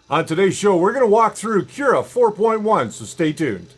On today's show, we're going to walk through Cura 4.1, so stay tuned.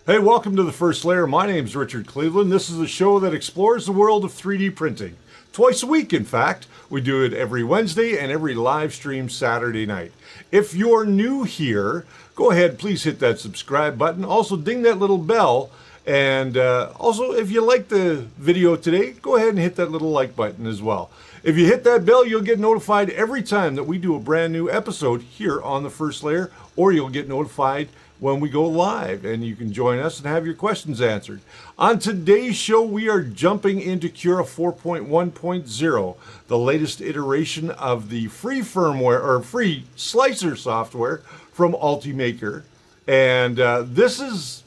Hey, welcome to The First Layer. My name's Richard Cleveland. This is a show that explores the world of 3D printing. Twice a week, in fact. We do it every Wednesday and every live stream Saturday night. If you're new here, go ahead, please hit that subscribe button. Also, ding that little bell. And also, if you like the video today, go ahead and hit that little like button as well. If you hit that bell, you'll get notified every time that we do a brand new episode here on The First Layer, or you'll get notified when we go live, and you can join us and have your questions answered. On today's show, we are jumping into Cura 4.1.0, the latest iteration of the free firmware or free slicer software from Ultimaker. And this is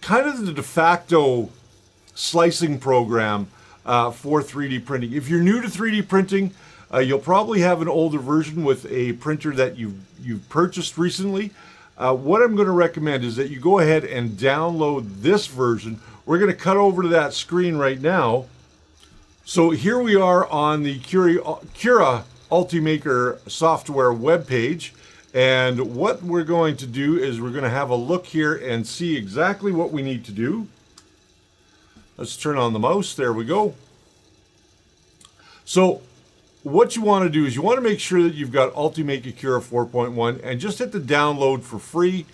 kind of the de facto slicing program for 3D printing. If you're new to 3D printing, you'll probably have an older version with a printer that you've purchased recently. What I'm going to recommend is that you go ahead and download this version. We're going to cut over to that screen right now. So here we are on the Cura Ultimaker software webpage. And what we're going to do is we're going to have a look here and see exactly what we need to do. Let's turn on the mouse. There we go. So what you want to do is you want to make sure that you've got Ultimaker Cura 4.1 and just hit the download for free.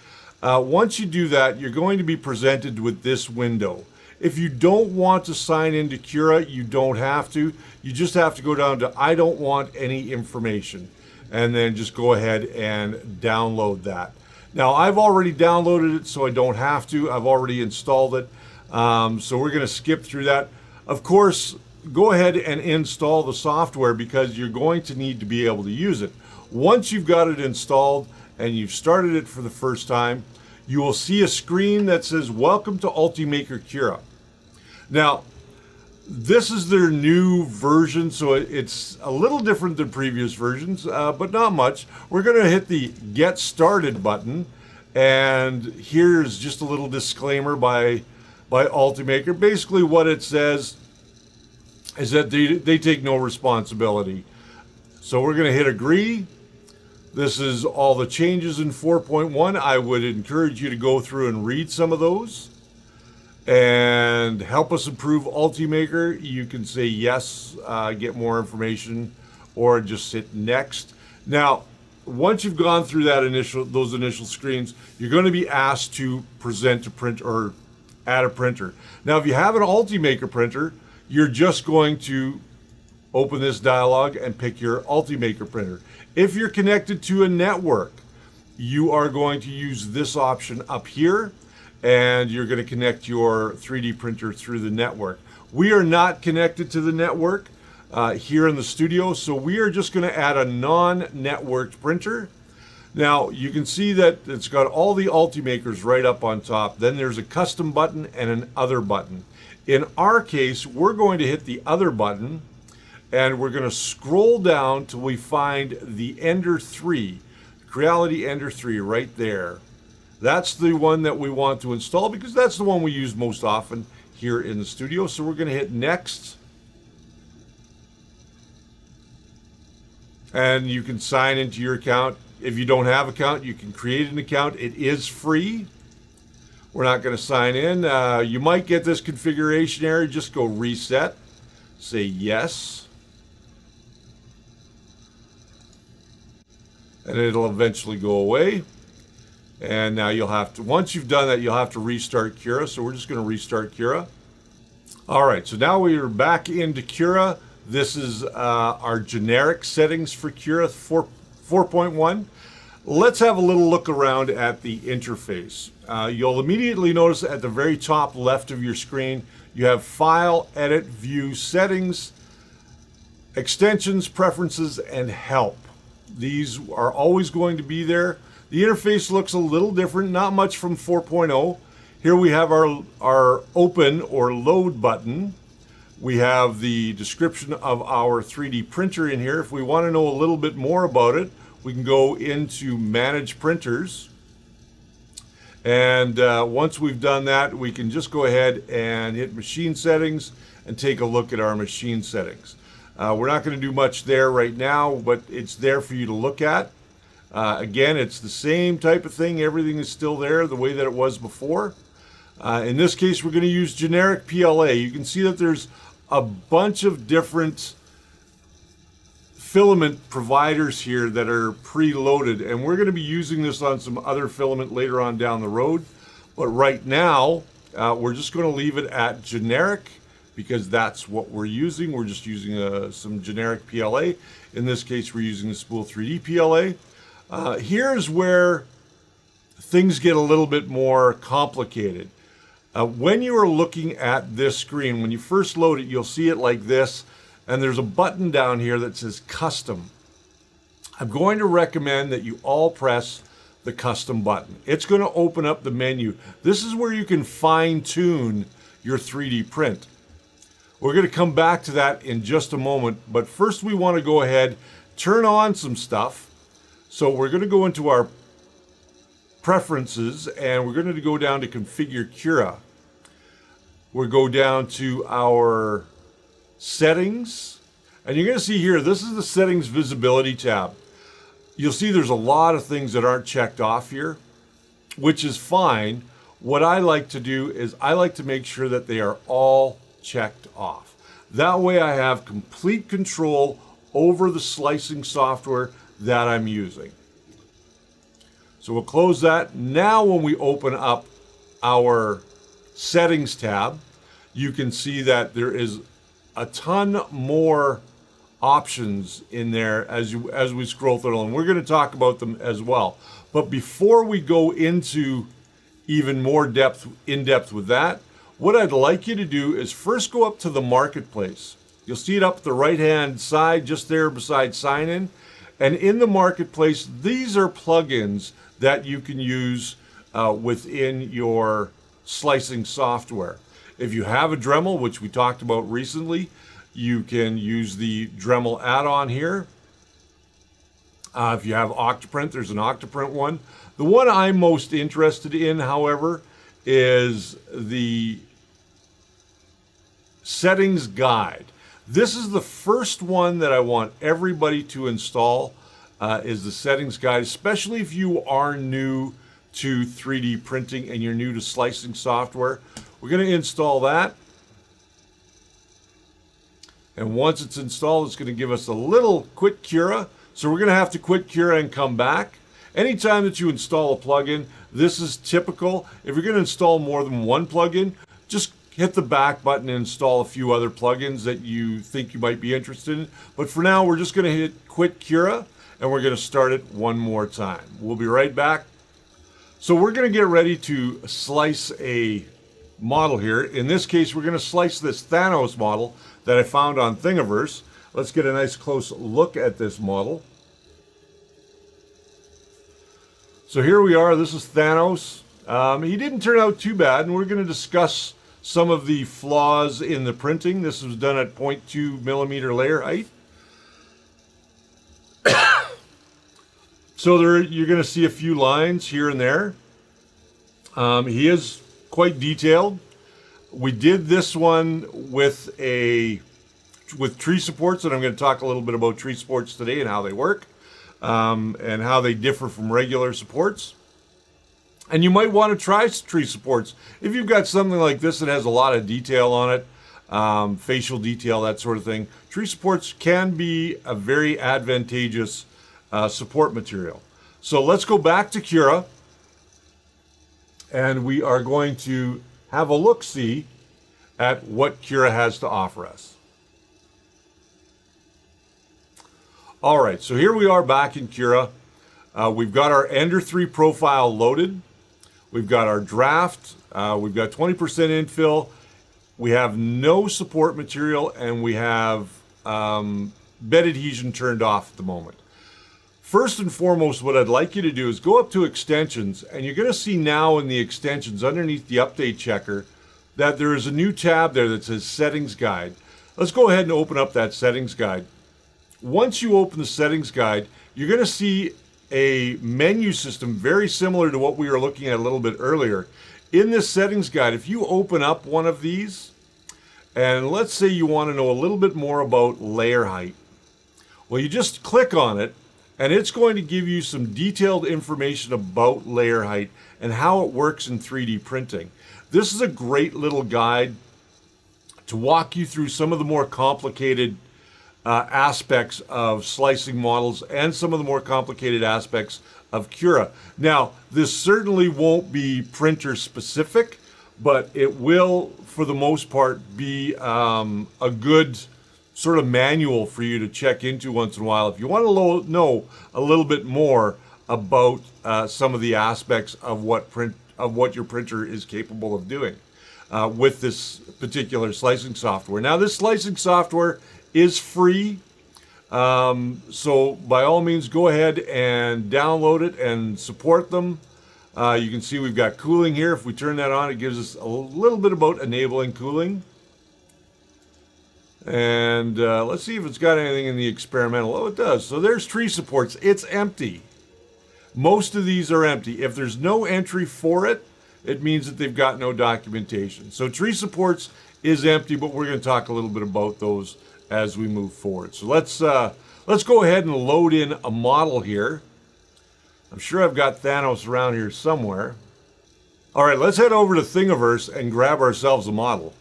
Once you do that, you're going to be presented with this window. If you don't want to sign into Cura, you don't have to. You just have to go down to I don't want any information and then just go ahead and download that. Now, I've already downloaded it, so I don't have to. I've already installed it. So we're going to skip through that. Of course, go ahead and install the software because you're going to need to be able to use it. Once you've got it installed and you've started it for the first time, you will see a screen that says, Welcome to Ultimaker Cura. Now, this is their new version, so it's a little different than previous versions, but not much. We're going to hit the Get Started button, and here's just a little disclaimer by Ultimaker. Basically what it says is that they take no responsibility. So we're going to hit agree. This is all the changes in 4.1. I would encourage you to go through and read some of those and help us improve Ultimaker. You can say yes, get more information, or just hit next. Now, once you've gone through those initial screens, you're going to be asked to present a print or add a printer. Now, if you have an Ultimaker printer, you're just going to open this dialog and pick your Ultimaker printer. If you're connected to a network, you are going to use this option up here, and you're going to connect your 3D printer through the network. We are not connected to the network here in the studio, so we are just going to add a non-networked printer. Now, you can see that it's got all the Ultimakers right up on top. Then there's a custom button and an other button. In our case, we're going to hit the other button, and we're going to scroll down till we find the Ender 3, Creality Ender 3 right there. That's the one that we want to install because that's the one we use most often here in the studio. So we're going to hit next. And you can sign into your account. If you don't have an account, you can create an account. It is free. We're not going to sign in. You might get this configuration error. Just go reset. Say yes. And it'll eventually go away. And now you'll have to, once you've done that, you'll have to restart Cura. So we're just going to restart Cura. All right, so now we are back into Cura. This is our generic settings for Cura 4.1. Let's have a little look around at the interface. You'll immediately notice at the very top left of your screen, you have File, Edit, View, Settings, Extensions, Preferences, and Help. These are always going to be there. The interface looks a little different, not much from 4.0. Here we have our open or load button. We have the description of our 3D printer in here. If we want to know a little bit more about it, we can go into Manage Printers. And once we've done that, we can just go ahead and hit Machine Settings and take a look at our machine settings. We're not going to do much there right now, but it's there for you to look at. Again, it's the same type of thing. Everything is still there the way that it was before. In this case, we're going to use generic PLA. You can see that there's a bunch of different filament providers here that are preloaded, and we're going to be using this on some other filament later on down the road. But right now, we're just going to leave it at generic because that's what we're using. We're just using some generic PLA. In this case, we're using the Spool 3D PLA. Here's where things get a little bit more complicated. When you are looking at this screen, when you first load it, you'll see it like this, and there's a button down here that says Custom. I'm going to recommend that you all press the Custom button. It's going to open up the menu. This is where you can fine-tune your 3D print. We're going to come back to that in just a moment, but first we want to go ahead, turn on some stuff. So we're going to go into our Preferences, and we're going to go down to Configure Cura. We'll go down to our Settings, and you're going to see here, this is the Settings Visibility tab. You'll see there's a lot of things that aren't checked off here, which is fine. What I like to do is I like to make sure that they are all checked off. That way I have complete control over the slicing software that I'm using. So we'll close that. Now when we open up our Settings tab, you can see that there is a ton more options in there as we scroll through, and we're going to talk about them as well. But before we go into even more in depth with that, what I'd like you to do is first go up to the Marketplace. You'll see it up the right-hand side, just there beside Sign In. And in the Marketplace, these are plugins that you can use within your slicing software. If you have a Dremel, which we talked about recently, you can use the Dremel add-on here. If you have Octoprint, there's an Octoprint one. The one I'm most interested in, however, is the Settings Guide. This is the first one that I want everybody to install, is the Settings Guide, especially if you are new to 3D printing and you're new to slicing software. We're going to install that. And once it's installed, it's going to give us a little quit Cura. So we're going to have to quit Cura and come back. Anytime that you install a plugin, this is typical. If you're going to install more than one plugin, just hit the back button and install a few other plugins that you think you might be interested in. But for now, we're just going to hit quit Cura and we're going to start it one more time. We'll be right back. So we're going to get ready to slice a model here. In this case, we're going to slice this Thanos model that I found on Thingiverse. Let's get a nice close look at this model. So here we are. This is Thanos. He didn't turn out too bad, and we're going to discuss some of the flaws in the printing. This was done at 0.2 millimeter layer height. So there, you're going to see a few lines here and there. He is quite detailed. We did this one with tree supports, and I'm going to talk a little bit about tree supports today and how they work, and how they differ from regular supports. And you might want to try tree supports if you've got something like this that has a lot of detail on it, facial detail, that sort of thing. Tree supports can be a very advantageous support material. So let's go back to Cura, and we are going to have a look-see at what Cura has to offer us. All right, so here we are back in Cura. We've got our Ender 3 profile loaded. We've got our draft. We've got 20% infill. We have no support material, and we have bed adhesion turned off at the moment. First and foremost, what I'd like you to do is go up to extensions, and you're going to see now in the extensions underneath the update checker that there is a new tab there that says Settings Guide. Let's go ahead and open up that settings guide. Once you open the settings guide, you're going to see a menu system very similar to what we were looking at a little bit earlier. In this settings guide, if you open up one of these, and let's say you want to know a little bit more about layer height, well, you just click on it, and it's going to give you some detailed information about layer height and how it works in 3D printing. This is a great little guide to walk you through some of the more complicated aspects of slicing models and some of the more complicated aspects of Cura. Now, this certainly won't be printer specific, but it will, for the most part, be a good sort of manual for you to check into once in a while if you want to know a little bit more about some of the aspects of what your printer is capable of doing with this particular slicing software. Now, this slicing software is free, so by all means go ahead and download it and support them. You can see we've got cooling here. If we turn that on, it gives us a little bit about enabling cooling. And let's see if it's got anything in the experimental. Oh, it does. So there's tree supports. It's empty. Most of these are empty. If there's no entry for it, it means that they've got no documentation. So tree supports is empty, but we're going to talk a little bit about those as we move forward. So let's go ahead and load in a model here. I'm sure I've got Thanos around here somewhere. All right, let's head over to Thingiverse and grab ourselves a model.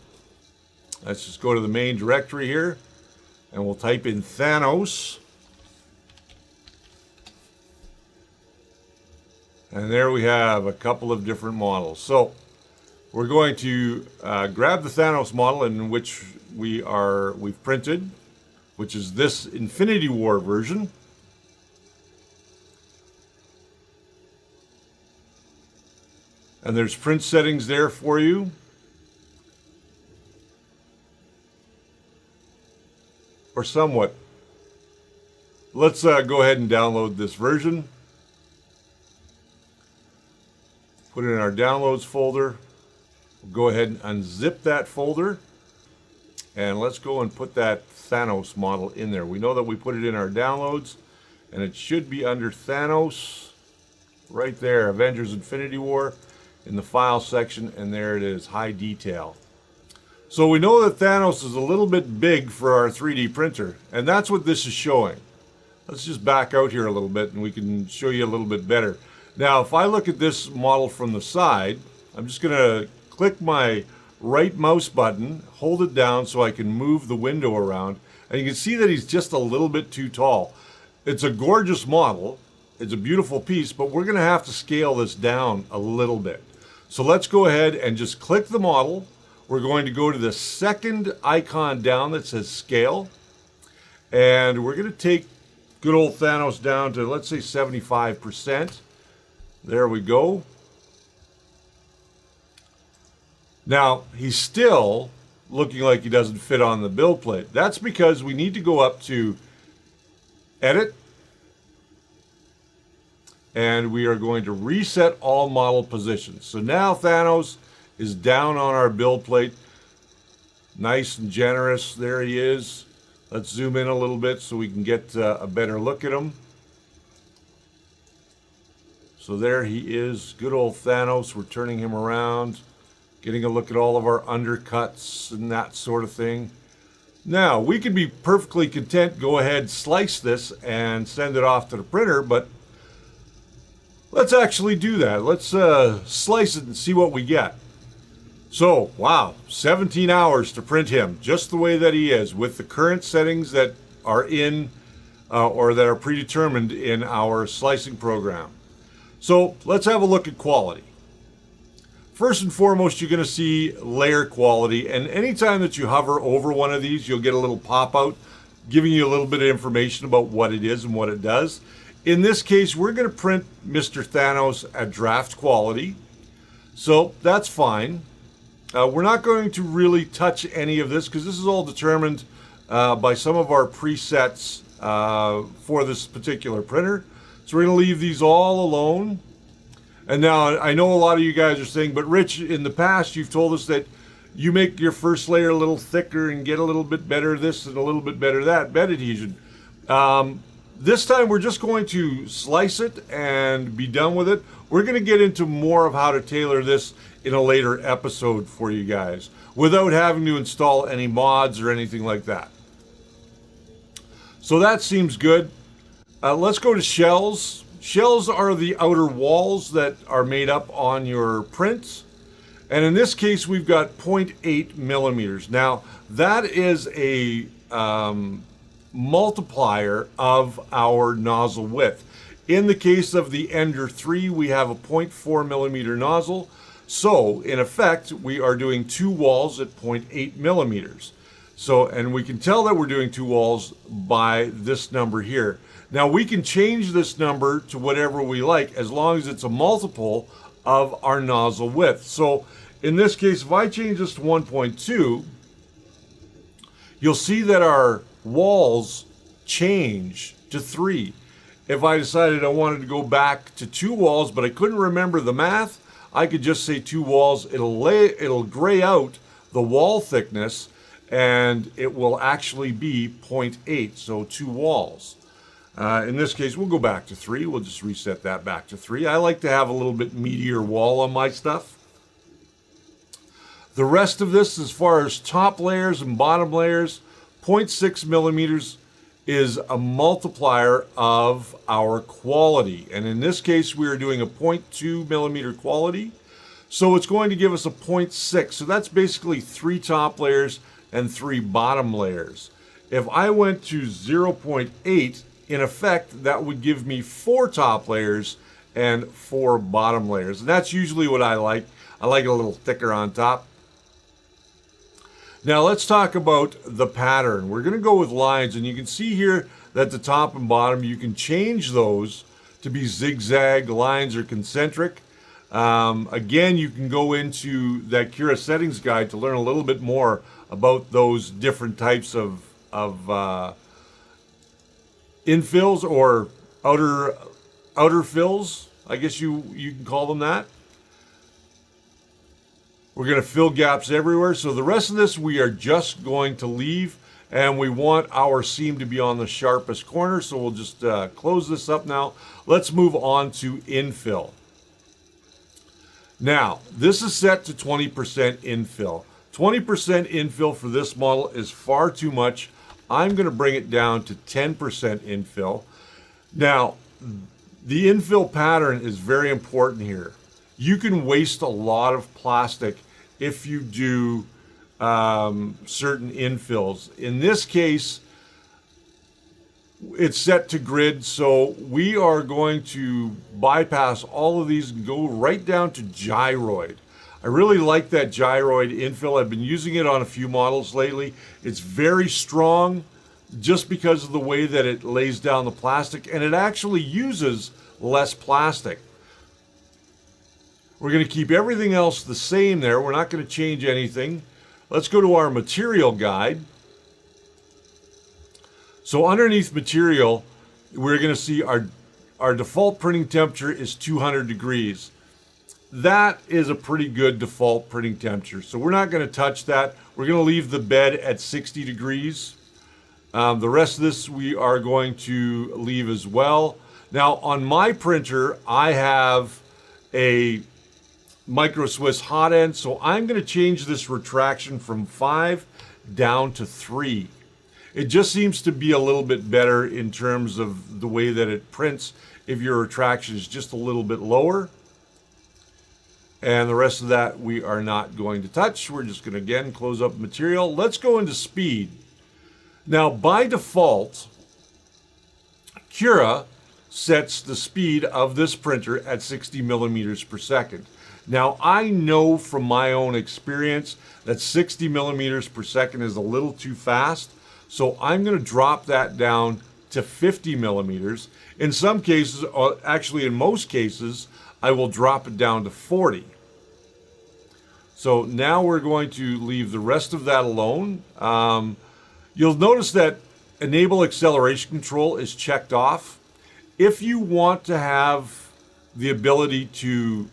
Let's just go to the main directory here, and we'll type in Thanos. And there we have a couple of different models. So we're going to grab the Thanos model in which we've printed, which is this Infinity War version. And there's print settings there for you. Or somewhat. Let's go ahead and download this version. Put it in our downloads folder. We'll go ahead and unzip that folder. And let's go and put that Thanos model in there. We know that we put it in our downloads, and it should be under Thanos right there, Avengers Infinity War, in the file section, and there it is, high detail. So we know that Thanos is a little bit big for our 3D printer, and that's what this is showing. Let's just back out here a little bit and we can show you a little bit better. Now, if I look at this model from the side, I'm just going to click my right mouse button, hold it down so I can move the window around, and you can see that he's just a little bit too tall. It's a gorgeous model, it's a beautiful piece, but we're going to have to scale this down a little bit. So let's go ahead and just click the model. We're going to go to the second icon down that says scale, and we're going to take good old Thanos down to, let's say, 75%. There we go. Now, he's still looking like he doesn't fit on the build plate. That's because we need to go up to Edit, and we are going to reset all model positions. So now Thanos is down on our build plate. Nice and generous. There he is. Let's zoom in a little bit so we can get a better look at him. So there he is. Good old Thanos. We're turning him around, getting a look at all of our undercuts and that sort of thing. Now, we could be perfectly content, go ahead, slice this, and send it off to the printer, but let's actually do that. Let's slice it and see what we get. So, wow, 17 hours to print him, just the way that he is, with the current settings that are in, or that are predetermined in our slicing program. So, let's have a look at quality. First and foremost, you're going to see layer quality, and anytime that you hover over one of these, you'll get a little pop-out giving you a little bit of information about what it is and what it does. In this case, we're going to print Mr. Thanos at draft quality, so that's fine. We're not going to really touch any of this because this is all determined by some of our presets for this particular printer. So we're going to leave these all alone. And now I know a lot of you guys are saying, but Rich, in the past you've told us that you make your first layer a little thicker and get a little bit better this and a little bit better that bed adhesion. This time we're just going to slice it and be done with it. We're going to get into more of how to tailor this in a later episode for you guys without having to install any mods or anything like that. So that seems good. Let's go to shells. Shells are the outer walls that are made up on your prints. And in this case, we've got 0.8 millimeters. Now, that is a multiplier of our nozzle width. In the case of the Ender 3, we have a 0.4 millimeter nozzle. So, in effect, we are doing two walls at 0.8 millimeters. So, and we can tell that we're doing two walls by this number here. Now, we can change this number to whatever we like as long as it's a multiple of our nozzle width. So, in this case, if I change this to 1.2, you'll see that our walls change to 3. If I decided I wanted to go back to 2 walls, but I couldn't remember the math, I could just say 2 walls. It'll gray out the wall thickness, and it will actually be 0.8, so 2 walls. In this case, we'll go back to 3. We'll just reset that back to 3. I like to have a little bit meatier wall on my stuff. The rest of this, as far as top layers and bottom layers, 0.6 millimeters is a multiplier of our quality. And in this case, we are doing a 0.2 millimeter quality. So it's going to give us a 0.6. So that's basically 3 top layers and 3 bottom layers. If I went to 0.8, in effect, that would give me 4 top layers and 4 bottom layers. And that's usually what I like. I like it a little thicker on top. Now let's talk about the pattern. We're going to go with lines, and you can see here that the top and bottom, you can change those to be zigzag lines or concentric. Again, you can go into that Cura settings guide to learn a little bit more about those different types of infills or outer fills, I guess you can call them that. We're going to fill gaps everywhere. So the rest of this we are just going to leave, and we want our seam to be on the sharpest corner. So we'll just close this up now. Let's move on to infill. Now, this is set to 20% infill. 20% infill for this model is far too much. I'm going to bring it down to 10% infill. Now, the infill pattern is very important here. You can waste a lot of plastic if you do certain infills. In this case, it's set to grid, so we are going to bypass all of these and go right down to gyroid. I really like that gyroid infill. I've been using it on a few models lately. It's very strong just because of the way that it lays down the plastic, and it actually uses less plastic. We're going to keep everything else the same there. We're not going to change anything. Let's go to our material guide. So underneath material, we're going to see our default printing temperature is 200 degrees. That is a pretty good default printing temperature. So we're not going to touch that. We're going to leave the bed at 60 degrees. The rest of this we are going to leave as well. Now on my printer, I have a Micro Swiss hot end, so I'm going to change this retraction from 5 down to 3. It just seems to be a little bit better in terms of the way that it prints if your retraction is just a little bit lower. And the rest of that we are not going to touch. We're just going to again close up material. Let's go into speed. Now by default, Cura sets the speed of this printer at 60 millimeters per second. Now, I know from my own experience that 60 millimeters per second is a little too fast, so I'm going to drop that down to 50 millimeters. In some cases, actually in most cases, I will drop it down to 40. So now we're going to leave the rest of that alone. You'll notice that Enable Acceleration Control is checked off. If you want to have the ability to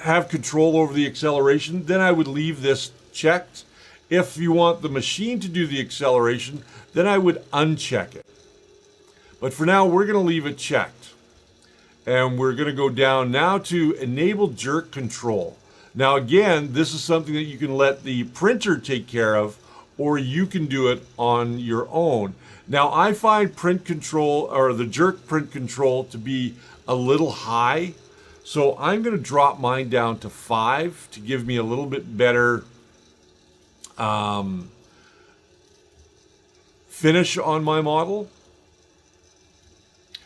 have control over the acceleration, then I would leave this checked. If you want the machine to do the acceleration, then I would uncheck it. But for now, we're going to leave it checked. And we're going to go down now to enable jerk control. Now again, this is something that you can let the printer take care of, or you can do it on your own. Now I find print control, or the jerk print control, to be a little high. So I'm going to drop mine down to 5 to give me a little bit better finish on my model.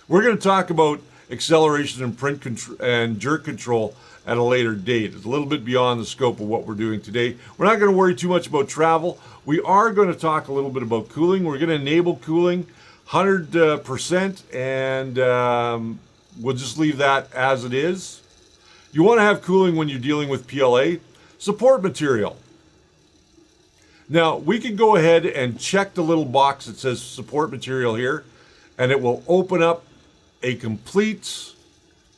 We're going to talk about acceleration and print control and jerk control at a later date. It's a little bit beyond the scope of what we're doing today. We're not going to worry too much about travel. We are going to talk a little bit about cooling. We're going to enable cooling 100%, and we'll just leave that as it is. You want to have cooling when you're dealing with PLA. Support material. Now, we can go ahead and check the little box that says support material here, and it will open up a complete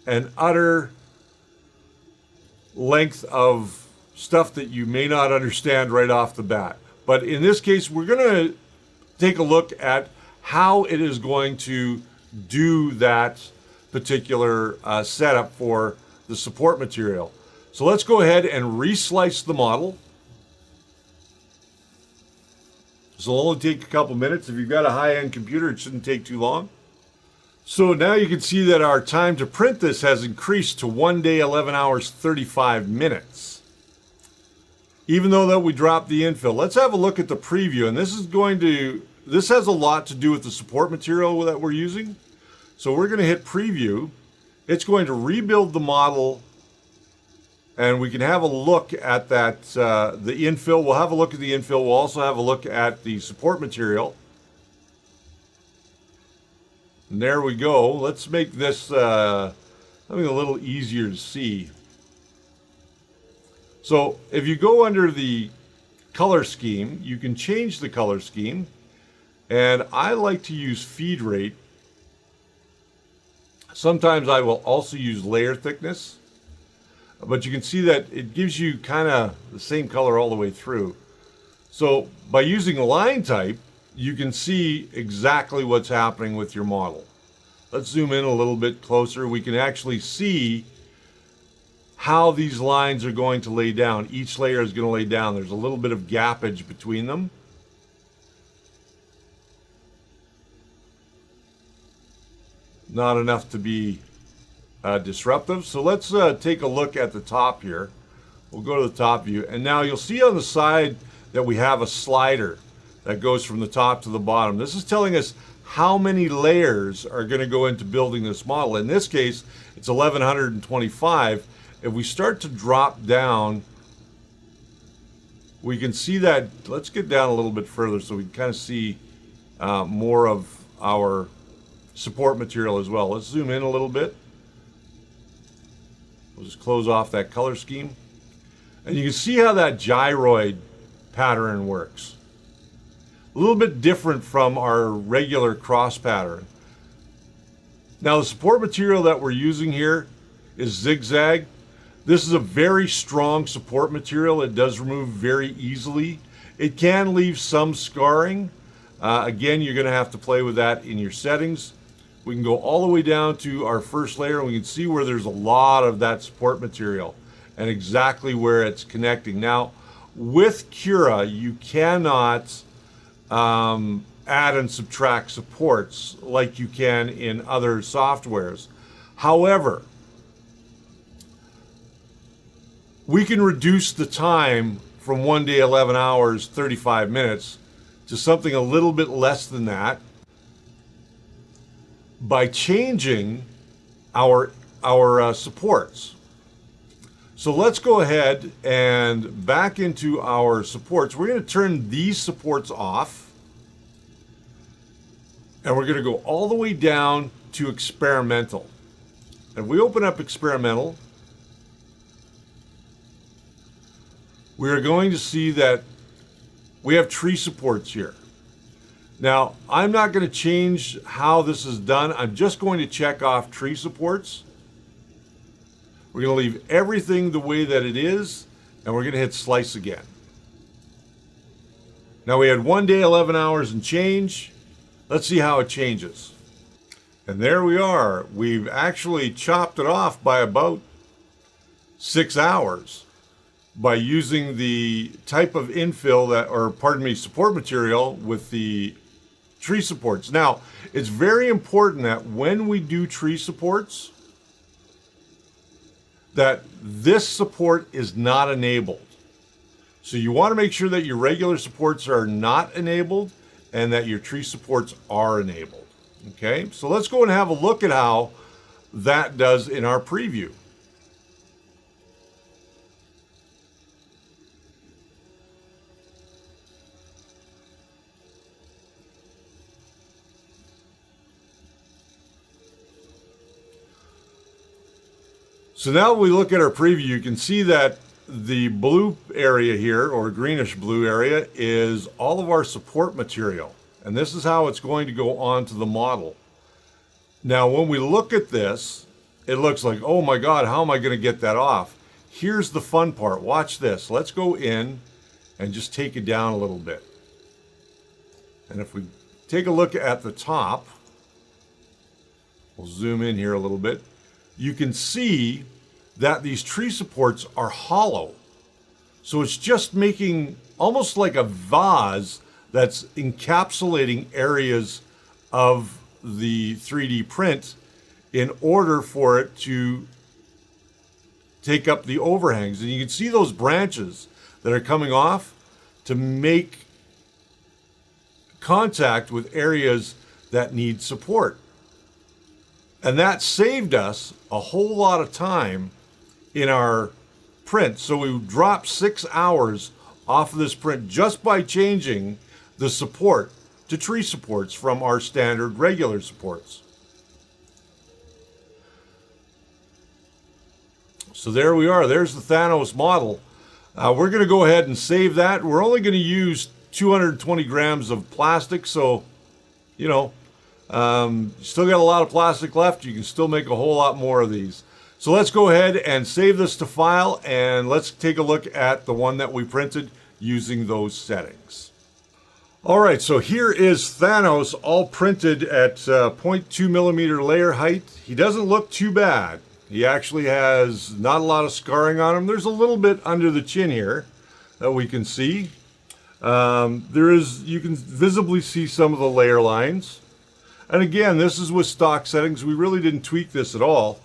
and utter length of stuff that you may not understand right off the bat. But in this case, we're going to take a look at how it is going to do that particular setup for the support material. So let's go ahead and reslice the model. This will only take a couple minutes. If you've got a high-end computer, it shouldn't take too long. So now you can see that our time to print this has increased to 1 day, 11 hours, 35 minutes. Even though that we dropped the infill. Let's have a look at the preview. And this has a lot to do with the support material that we're using. So we're going to hit preview. It's going to rebuild the model, and we can have a look at that, the infill. We'll have a look at the infill. We'll also have a look at the support material. And there we go. Let's make this something a little easier to see. So if you go under the color scheme, you can change the color scheme. And I like to use feed rate. Sometimes I will also use layer thickness. But you can see that it gives you kind of the same color all the way through. So by using line type, you can see exactly what's happening with your model. Let's zoom in a little bit closer. We can actually see how these lines are going to lay down. Each layer is going to lay down. There's a little bit of gappage between them. Not enough to be disruptive. So let's take a look at the top here. We'll go to the top view, and now you'll see on the side that we have a slider that goes from the top to the bottom. This is telling us how many layers are going to go into building this model. In this case, it's 1125. If we start to drop down, we can see that. Let's get down a little bit further so we can kind of see more of our support material as well. Let's zoom in a little bit. We'll just close off that color scheme. And you can see how that gyroid pattern works. A little bit different from our regular cross pattern. Now the support material that we're using here is zigzag. This is a very strong support material. It does remove very easily. It can leave some scarring. Again, you're going to have to play with that in your settings. We can go all the way down to our first layer, and we can see where there's a lot of that support material and exactly where it's connecting. Now, with Cura, you cannot add and subtract supports like you can in other softwares. However, we can reduce the time from 1 day, 11 hours, 35 minutes to something a little bit less than that by changing our supports. So let's go ahead and back into our supports. We're going to turn these supports off, and we're going to go all the way down to experimental. And if we open up experimental, we are going to see that we have tree supports here. Now, I'm not going to change how this is done. I'm just going to check off tree supports. We're going to leave everything the way that it is, and we're going to hit slice again. Now we had 1 day, 11 hours and change. Let's see how it changes. And there we are. We've actually chopped it off by about 6 hours by using the type of infill that, or pardon me, support material with the tree supports. Now, it's very important that when we do tree supports, that this support is not enabled. So you want to make sure that your regular supports are not enabled and that your tree supports are enabled. Okay, so let's go and have a look at how that does in our preview. So now we look at our preview, you can see that the blue area here, or greenish blue area, is all of our support material. And this is how it's going to go onto the model. Now, when we look at this, it looks like, oh my God, how am I going to get that off? Here's the fun part. Watch this. Let's go in and just take it down a little bit. And if we take a look at the top, we'll zoom in here a little bit. You can see that these tree supports are hollow. So it's just making almost like a vase that's encapsulating areas of the 3D print in order for it to take up the overhangs. And you can see those branches that are coming off to make contact with areas that need support. And that saved us a whole lot of time in our print. So we dropped 6 hours off of this print just by changing the support to tree supports from our standard regular supports. So there we are. There's the Thanos model. We're going to go ahead and save that. We're only going to use 220 grams of plastic. So, you know, still got a lot of plastic left. You can still make a whole lot more of these. So let's go ahead and save this to file, and let's take a look at the one that we printed using those settings. All right, so here is Thanos all printed at 0.2 millimeter layer height. He doesn't look too bad. He actually has not a lot of scarring on him. There's a little bit under the chin here that we can see. You can visibly see some of the layer lines. And again, this is with stock settings. We really didn't tweak this at all.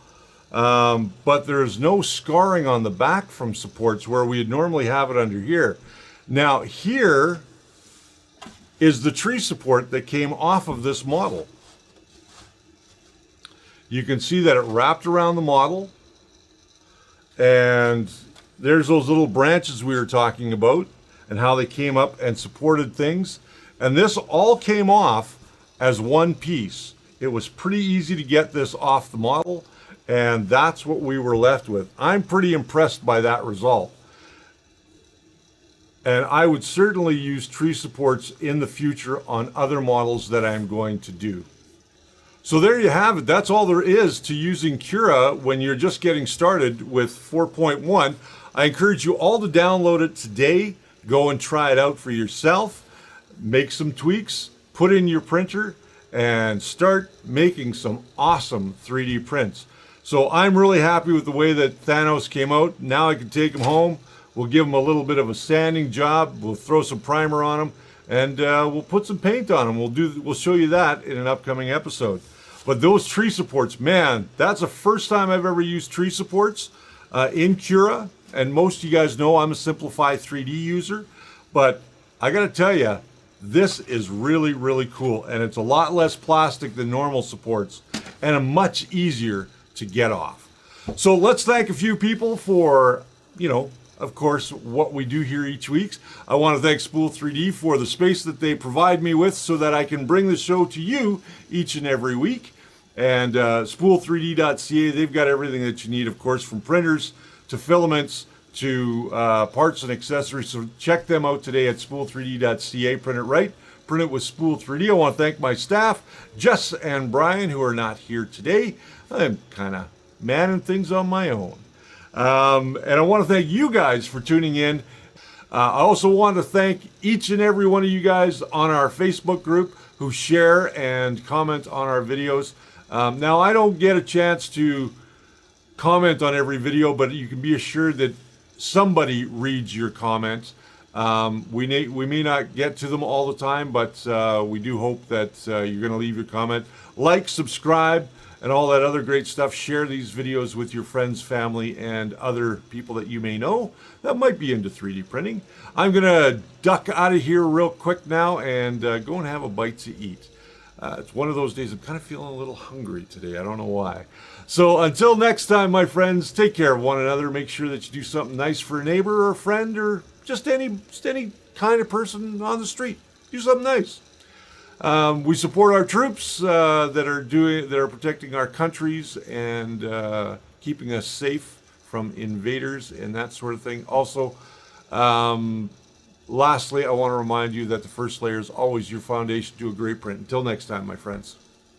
But there's no scarring on the back from supports where we'd normally have it under here. Now here is the tree support that came off of this model. You can see that it wrapped around the model, and there's those little branches we were talking about and how they came up and supported things. And this all came off as one piece. It was pretty easy to get this off the model, and that's what we were left with. I'm pretty impressed by that result. And I would certainly use tree supports in the future on other models that I'm going to do. So there you have it. That's all there is to using Cura when you're just getting started with 4.1. I encourage you all to download it today. Go and try it out for yourself. Make some tweaks, put in your printer, and start making some awesome 3D prints. So I'm really happy with the way that Thanos came out. Now I can take him home. We'll give him a little bit of a sanding job. We'll throw some primer on him, and we'll put some paint on him. We'll show you that in an upcoming episode. But those tree supports, man, that's the first time I've ever used tree supports in Cura. And most of you guys know I'm a Simplify 3D user. But I got to tell you, this is really, really cool. And it's a lot less plastic than normal supports and a much easier to get off. So let's thank a few people for, of course, what we do here each week. I want to thank Spool 3D for the space that they provide me with so that I can bring the show to you each and every week. And spool3d.ca, they've got everything that you need, of course, from printers to filaments to parts and accessories. So check them out today at spool3d.ca. Print it right. Print it with Spool 3D. I want to thank my staff, Jess and Brian, who are not here today. I'm kind of manning things on my own. And I want to thank you guys for tuning in. I also want to thank each and every one of you guys on our Facebook group who share and comment on our videos. Now, I don't get a chance to comment on every video, but you can be assured that somebody reads your comments. We may not get to them all the time, but we do hope that you're going to leave your comment. Like, subscribe, and all that other great stuff. Share these videos with your friends, family, and other people that you may know that might be into 3D printing. I'm going to duck out of here real quick now and go and have a bite to eat. It's one of those days I'm kind of feeling a little hungry today. I don't know why. So until next time, my friends, take care of one another. Make sure that you do something nice for a neighbor or a friend or just any kind of person on the street. Do something nice. We support our troops that are protecting our countries and keeping us safe from invaders and that sort of thing. Also, lastly, I want to remind you that the first layer is always your foundation to a great print. Until next time, my friends.